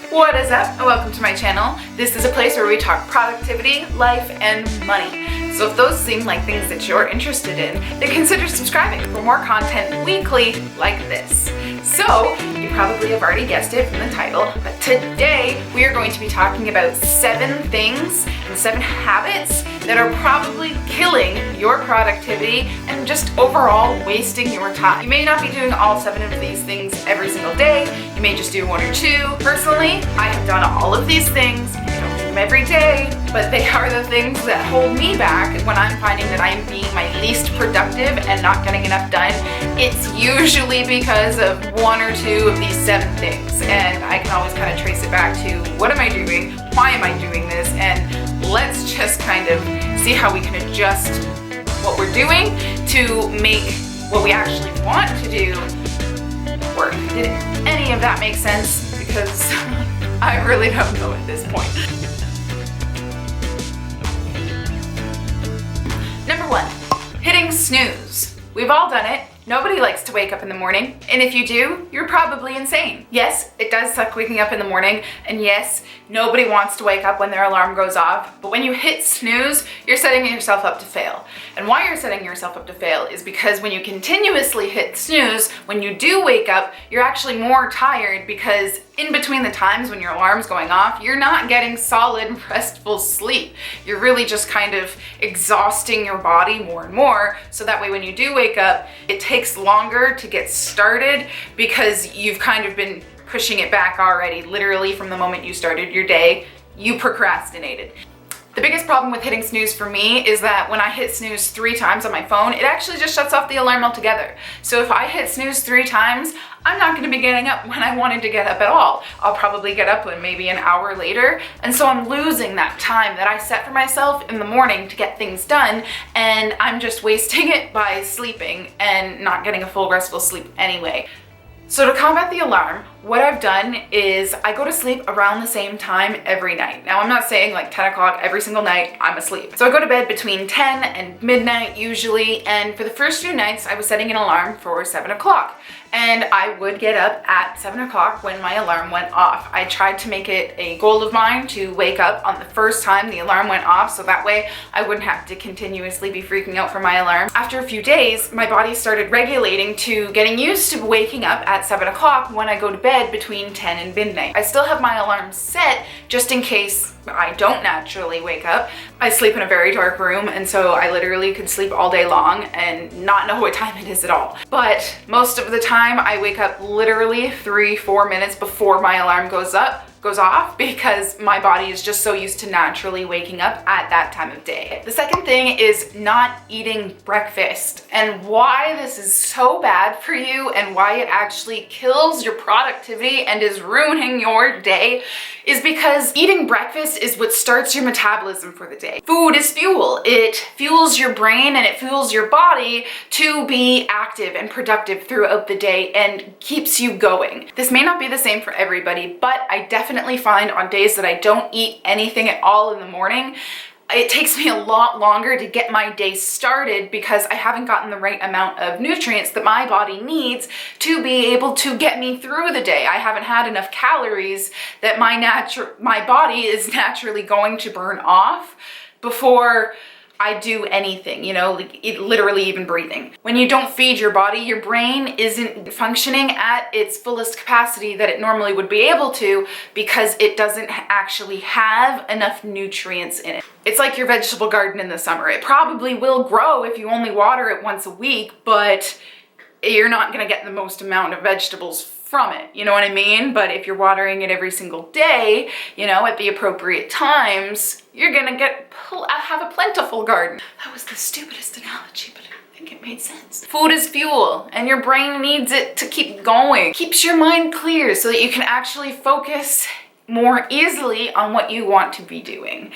What is up and welcome to my channel. This is a place where we talk productivity, life, and money. So if those seem like things that you're interested in, then consider subscribing for more content weekly like this. So you probably have already guessed it from the title, but today we are going to be talking about 7 things and 7 habits that are probably killing your productivity and just overall wasting your time. You may not be doing all 7 of these things every single day. You may just do 1 or 2. Personally, I have done all of these things. I don't do them every day, but they are the things that hold me back when I'm finding that I am being my least productive and not getting enough done. It's usually because of 1 or 2 of these 7 things, and I can always kind of trace it back to what am I doing, why am I doing this, and let's just kind of see how we can adjust what we're doing to make what we actually want to do work. Did any of that make sense? Because I really don't know at this point. Number 1, hitting snooze. We've all done it. Nobody likes to wake up in the morning, and if you do, you're probably insane. Yes, it does suck waking up in the morning, and yes, nobody wants to wake up when their alarm goes off, but when you hit snooze, you're setting yourself up to fail. And why you're setting yourself up to fail is because when you continuously hit snooze, when you do wake up, you're actually more tired because in between the times when your alarm's going off, you're not getting solid, restful sleep. You're really just kind of exhausting your body more and more, so that way when you do wake up, it takes longer to get started because you've kind of been pushing it back already. Literally from the moment you started your day, you procrastinated. The biggest problem with hitting snooze for me is that when I hit snooze 3 times on my phone, it actually just shuts off the alarm altogether. So if I hit snooze 3 times, I'm not gonna be getting up when I wanted to get up at all. I'll probably get up maybe an hour later, and so I'm losing that time that I set for myself in the morning to get things done, and I'm just wasting it by sleeping and not getting a full restful sleep anyway. So to combat the alarm, what I've done is I go to sleep around the same time every night. Now I'm not saying like 10 o'clock every single night I'm asleep. So I go to bed between 10 and midnight usually, and for the first few nights I was setting an alarm for 7 o'clock. And I would get up at 7 o'clock when my alarm went off. I tried to make it a goal of mine to wake up on the first time the alarm went off, so that way I wouldn't have to continuously be freaking out for my alarm. After a few days, my body started regulating to getting used to waking up at 7 o'clock when I go to bed between 10 and midnight. I still have my alarm set just in case I don't naturally wake up. I sleep in a very dark room, and so I literally could sleep all day long and not know what time it is at all. But most of the time I wake up literally 3-4 minutes before my alarm goes off because my body is just so used to naturally waking up at that time of day. The second thing is not eating breakfast, and why this is so bad for you and why it actually kills your productivity and is ruining your day is because eating breakfast is what starts your metabolism for the day. Food is fuel. It fuels your brain and it fuels your body to be active and productive throughout the day and keeps you going. This may not be the same for everybody, but I definitely find on days that I don't eat anything at all in the morning, it takes me a lot longer to get my day started because I haven't gotten the right amount of nutrients that my body needs to be able to get me through the day. I haven't had enough calories that my body is naturally going to burn off before I do anything, you know, like literally even breathing. When you don't feed your body, your brain isn't functioning at its fullest capacity that it normally would be able to because it doesn't actually have enough nutrients in it. It's like your vegetable garden in the summer. It probably will grow if you only water it once a week, but you're not gonna get the most amount of vegetables from it, you know what I mean? But if you're watering it every single day, you know, at the appropriate times, you're gonna have a plentiful garden. That was the stupidest analogy, but I think it made sense. Food is fuel, and your brain needs it to keep going. Keeps your mind clear so that you can actually focus more easily on what you want to be doing.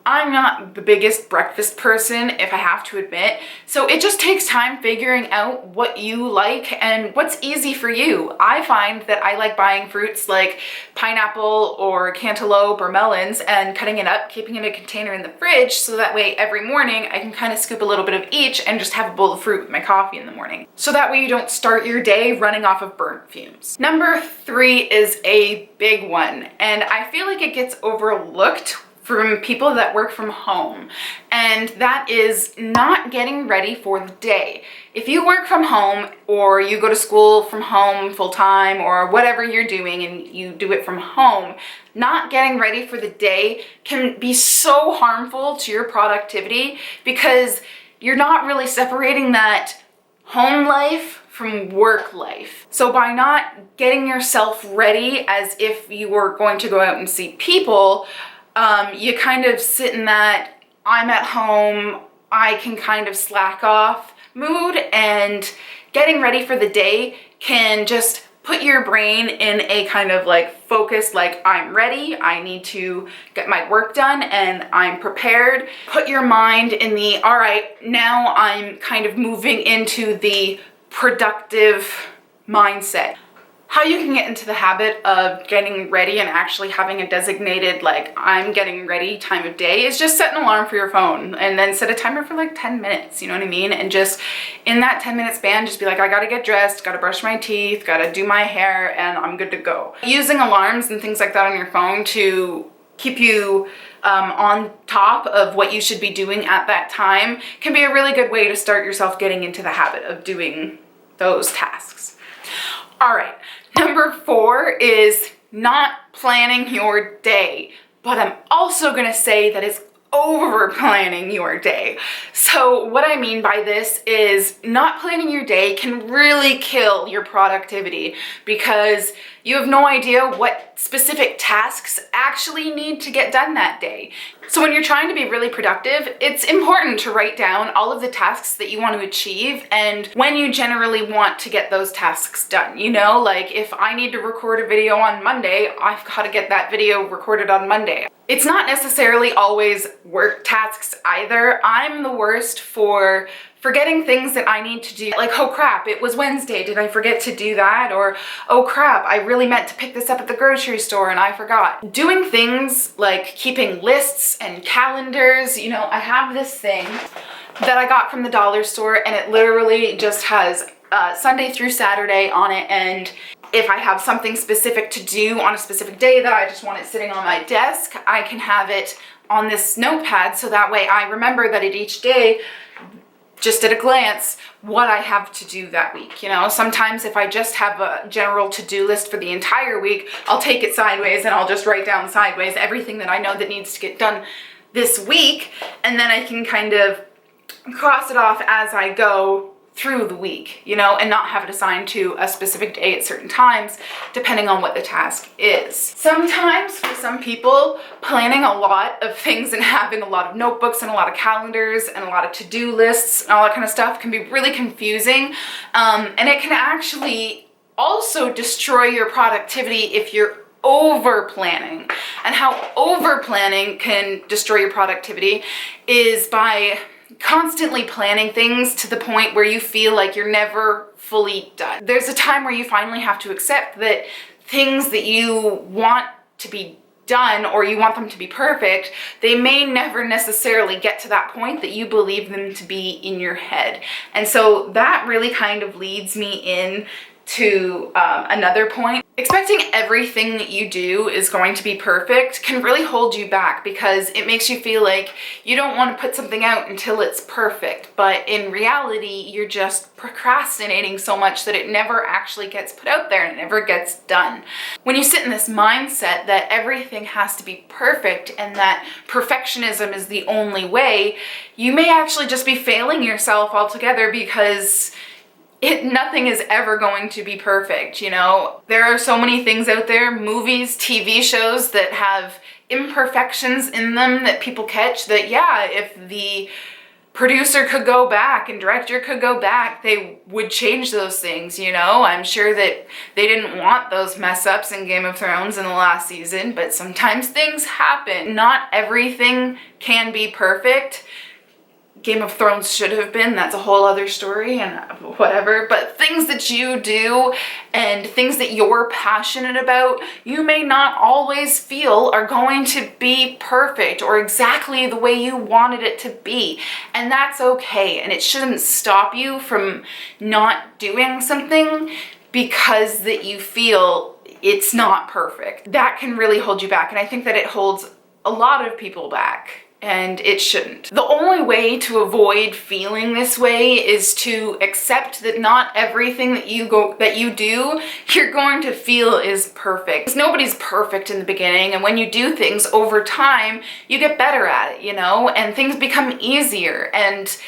I'm not the biggest breakfast person, if I have to admit, so it just takes time figuring out what you like and what's easy for you. I find that I like buying fruits like pineapple or cantaloupe or melons and cutting it up, keeping it in a container in the fridge, so that way every morning I can kind of scoop a little bit of each and just have a bowl of fruit with my coffee in the morning. So that way you don't start your day running off of burnt fumes. Number 3 is a big one, and I feel like it gets overlooked from people that work from home, and that is not getting ready for the day. If you work from home or you go to school from home full-time or whatever you're doing and you do it from home, not getting ready for the day can be so harmful to your productivity because you're not really separating that home life from work life. So by not getting yourself ready as if you were going to go out and see people, you kind of sit in that I'm at home, I can kind of slack off mood, and getting ready for the day can just put your brain in a kind of like focus, like I'm ready, I need to get my work done and I'm prepared. Put your mind in the, all right, now I'm kind of moving into the productive mindset. How you can get into the habit of getting ready and actually having a designated, like, I'm getting ready time of day is just set an alarm for your phone and then set a timer for like 10 minutes, you know what I mean? And just in that 10-minute span, just be like, I gotta get dressed, gotta brush my teeth, gotta do my hair, and I'm good to go. Using alarms and things like that on your phone to keep you on top of what you should be doing at that time can be a really good way to start yourself getting into the habit of doing those tasks. All right. Number 4 is not planning your day, but I'm also gonna say that it's over planning your day. So what I mean by this is not planning your day can really kill your productivity because you have no idea what specific tasks actually need to get done that day. So when you're trying to be really productive, it's important to write down all of the tasks that you want to achieve and when you generally want to get those tasks done. You know, like if I need to record a video on Monday, I've got to get that video recorded on Monday. It's not necessarily always work tasks either. I'm the worst for forgetting things that I need to do. Like, oh crap, it was Wednesday, did I forget to do that? Or, oh crap, I really meant to pick this up at the grocery store and I forgot. Doing things like keeping lists and calendars, you know, I have this thing that I got from the dollar store and it literally just has Sunday through Saturday on it, and if I have something specific to do on a specific day that I just want it sitting on my desk, I can have it on this notepad so that way I remember that at each day, just at a glance, what I have to do that week. You know, sometimes if I just have a general to-do list for the entire week, I'll take it sideways and I'll just write down sideways everything that I know that needs to get done this week, and then I can kind of cross it off as I go through the week, you know, and not have it assigned to a specific day at certain times, depending on what the task is. Sometimes for some people, planning a lot of things and having a lot of notebooks and a lot of calendars and a lot of to-do lists and all that kind of stuff can be really confusing. And it can actually also destroy your productivity if you're over planning. And how over planning can destroy your productivity is by constantly planning things to the point where you feel like you're never fully done. There's a time where you finally have to accept that things that you want to be done or you want them to be perfect, they may never necessarily get to that point that you believe them to be in your head. And so that really kind of leads me in to another point. Expecting everything that you do is going to be perfect can really hold you back because it makes you feel like you don't want to put something out until it's perfect. But in reality, you're just procrastinating so much that it never actually gets put out there and it never gets done. When you sit in this mindset that everything has to be perfect and that perfectionism is the only way, you may actually just be failing yourself altogether because nothing is ever going to be perfect, you know? There are so many things out there, movies, TV shows that have imperfections in them that people catch that, yeah, if the producer could go back and director could go back, they would change those things, you know? I'm sure that they didn't want those mess ups in Game of Thrones in the last season, but sometimes things happen. Not everything can be perfect. Game of Thrones should have been, that's a whole other story and whatever, but things that you do and things that you're passionate about, you may not always feel are going to be perfect or exactly the way you wanted it to be. And that's okay. And it shouldn't stop you from not doing something because that you feel it's not perfect. That can really hold you back. And I think that it holds a lot of people back. And it shouldn't. The only way to avoid feeling this way is to accept that not everything that you do, you're going to feel is perfect. Because nobody's perfect in the beginning, and when you do things over time, you get better at it, you know, and things become easier, and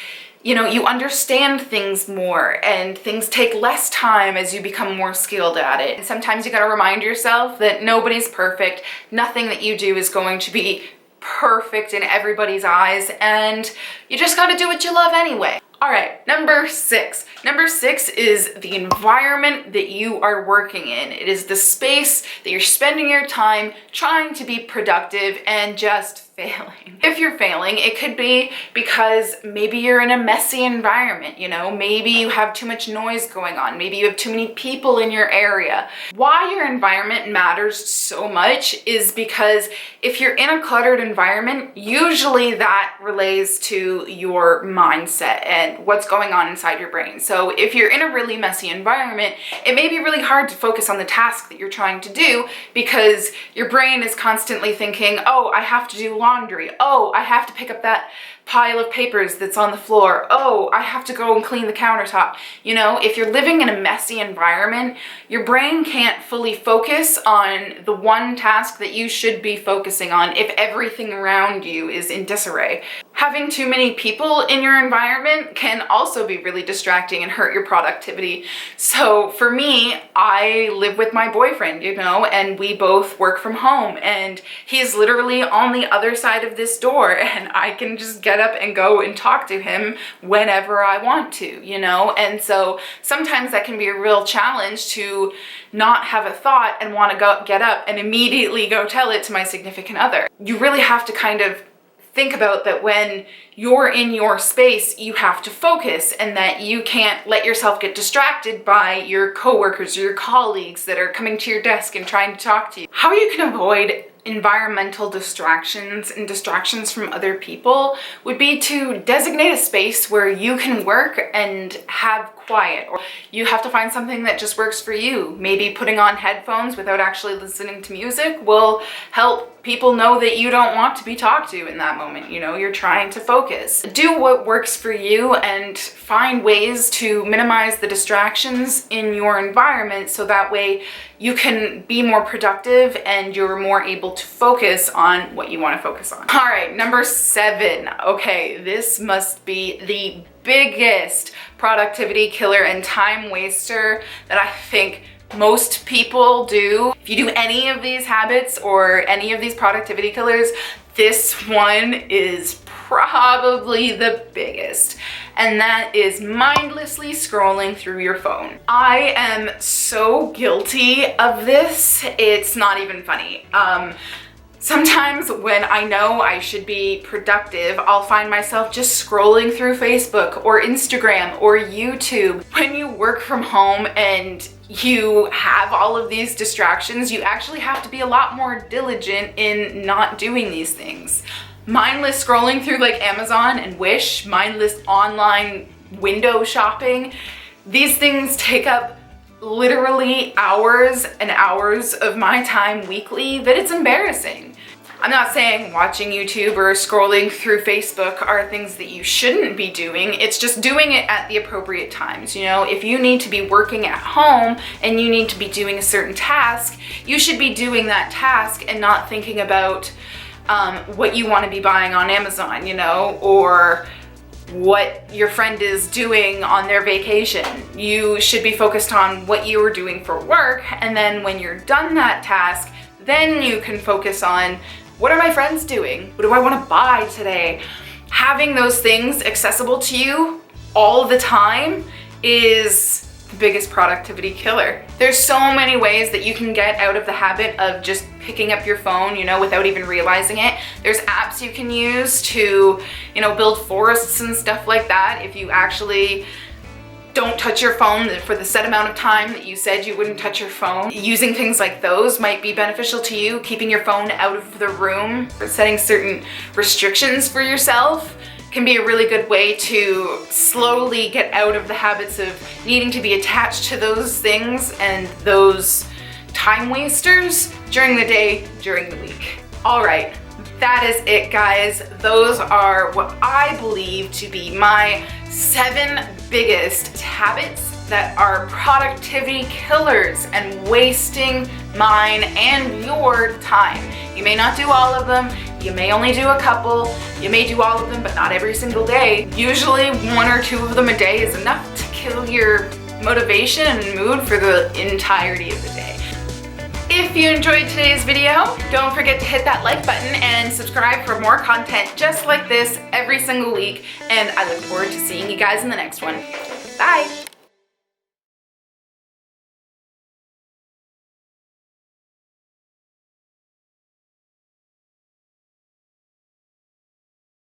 you know, you understand things more, and things take less time as you become more skilled at it. And sometimes you gotta remind yourself that nobody's perfect. Nothing that you do is going to be perfect in everybody's eyes, and you just gotta do what you love anyway. All right, number 6. Number 6 is the environment that you are working in. It is the space that you're spending your time trying to be productive and just failing. If you're failing, it could be because maybe you're in a messy environment, you know, maybe you have too much noise going on, maybe you have too many people in your area. Why your environment matters so much is because if you're in a cluttered environment, usually that relates to your mindset and what's going on inside your brain. So if you're in a really messy environment, it may be really hard to focus on the task that you're trying to do because your brain is constantly thinking, oh, I have to do laundry. Oh, I have to pick up that pile of papers that's on the floor. Oh, I have to go and clean the countertop. You know, if you're living in a messy environment, your brain can't fully focus on the one task that you should be focusing on if everything around you is in disarray. Having too many people in your environment can also be really distracting and hurt your productivity. So for me, I live with my boyfriend, you know, and we both work from home, and he's literally on the other side of this door, and I can just get up and go and talk to him whenever I want to, you know? And so sometimes that can be a real challenge to not have a thought and want to get up and immediately go tell it to my significant other. You really have to kind of think about that when you're in your space, you have to focus, and that you can't let yourself get distracted by your coworkers or your colleagues that are coming to your desk and trying to talk to you. How you can avoid environmental distractions and distractions from other people would be to designate a space where you can work and have quiet, or you have to find something that just works for you. Maybe putting on headphones without actually listening to music will help people know that you don't want to be talked to in that moment. You know, you're trying to focus. Do what works for you and find ways to minimize the distractions in your environment so that way you can be more productive and you're more able to focus on what you want to focus on. All right, number 7. Okay, this must be the biggest productivity killer and time waster that I think most people do. If you do any of these habits or any of these productivity killers, this one is probably the biggest, and that is mindlessly scrolling through your phone. I am so guilty of this, it's not even funny. Sometimes when I know I should be productive, I'll find myself just scrolling through Facebook or Instagram or YouTube. When you work from home and you have all of these distractions, you actually have to be a lot more diligent in not doing these things. Mindless scrolling through like Amazon and Wish, mindless online window shopping, these things take up literally hours and hours of my time weekly that it's embarrassing. I'm not saying watching YouTube or scrolling through Facebook are things that you shouldn't be doing. It's just doing it at the appropriate times. You know, if you need to be working at home and you need to be doing a certain task, you should be doing that task and not thinking about what you want to be buying on Amazon, you know, or what your friend is doing on their vacation. You should be focused on what you are doing for work, and then when you're done that task, then you can focus on what are my friends doing? What do I want to buy today? Having those things accessible to you all the time is the biggest productivity killer. There's so many ways that you can get out of the habit of just picking up your phone, you know, without even realizing it. There's apps you can use to, you know, build forests and stuff like that if you actually don't touch your phone for the set amount of time that you said you wouldn't touch your phone. Using things like those might be beneficial to you. Keeping your phone out of the room, or setting certain restrictions for yourself can be a really good way to slowly get out of the habits of needing to be attached to those things and those time wasters during the day, during the week. All right, that is it, guys. Those are what I believe to be my 7 biggest habits that are productivity killers and wasting mine and your time. You may not do all of them, you may only do a couple, you may do all of them, but not every single day. Usually 1 or 2 of them a day is enough to kill your motivation and mood for the entirety of the day. If you enjoyed today's video, don't forget to hit that like button and subscribe for more content just like this every single week. And I look forward to seeing you guys in the next one. Bye.